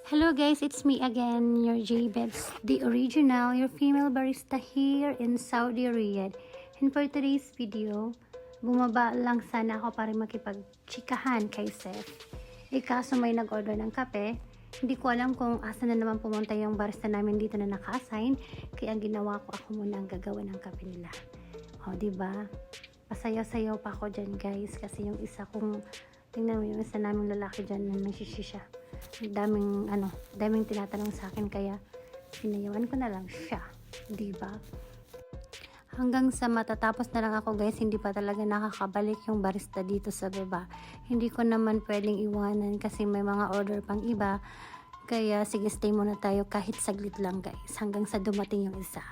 Hello guys, it's me again, your J-Bebs, the original, your female barista here in Saudi Riyadh. And for today's video, bumaba lang sana ako para makipagchikahan kay Seth. Kaso may nag-order ng kape, hindi ko alam kung asa na naman pumunta yung barista namin dito na naka-assign, kaya ang ginawa ko, ako muna ang gagawa ng kape nila. O, diba? Pasayaw-sayaw pa ako dyan guys, kasi yung isa kong, tingnan mo yung isa naming lalaki dyan na nagsisisya. Daming tinatanong sa akin, kaya sinayawan ko na lang siya, diba? Hanggang sa matatapos na lang ako guys, hindi pa talaga nakakabalik yung barista dito sa baba. Hindi ko naman pwedeng iwanan kasi may mga order pang iba, kaya sige, stay muna tayo kahit saglit lang guys, hanggang sa dumating yung isa.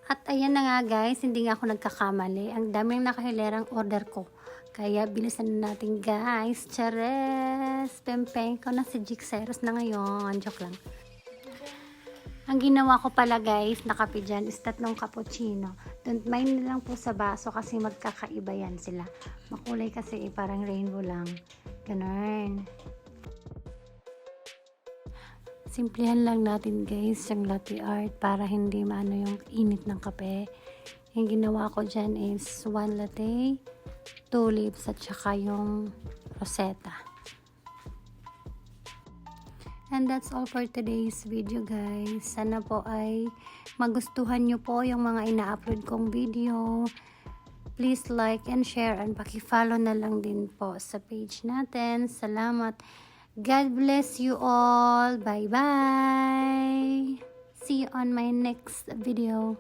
At ayan na nga guys, hindi nga ako nagkakamali. Ang daming nakahilerang order ko. Kaya bilisan na natin guys. Chares! Pempeng ko na si Jixeros na ngayon. Joke lang. Ang ginawa ko pala guys, nakape dyan, is tatlong cappuccino. Don't mind na lang po sa baso kasi magkakaiba yan sila. Makulay kasi parang rainbow lang. Ganun. Simplihan lang natin guys yung latte art para hindi maano yung init ng kape. Yung ginawa ko dyan is 1 latte, 2 leaves at saka yung rosetta. And that's all for today's video guys. Sana po ay magustuhan nyo po yung mga ina-upload kong video. Please like and share and paki-follow na lang din po sa page natin. Salamat. God bless you all. Bye-bye. See you on my next video.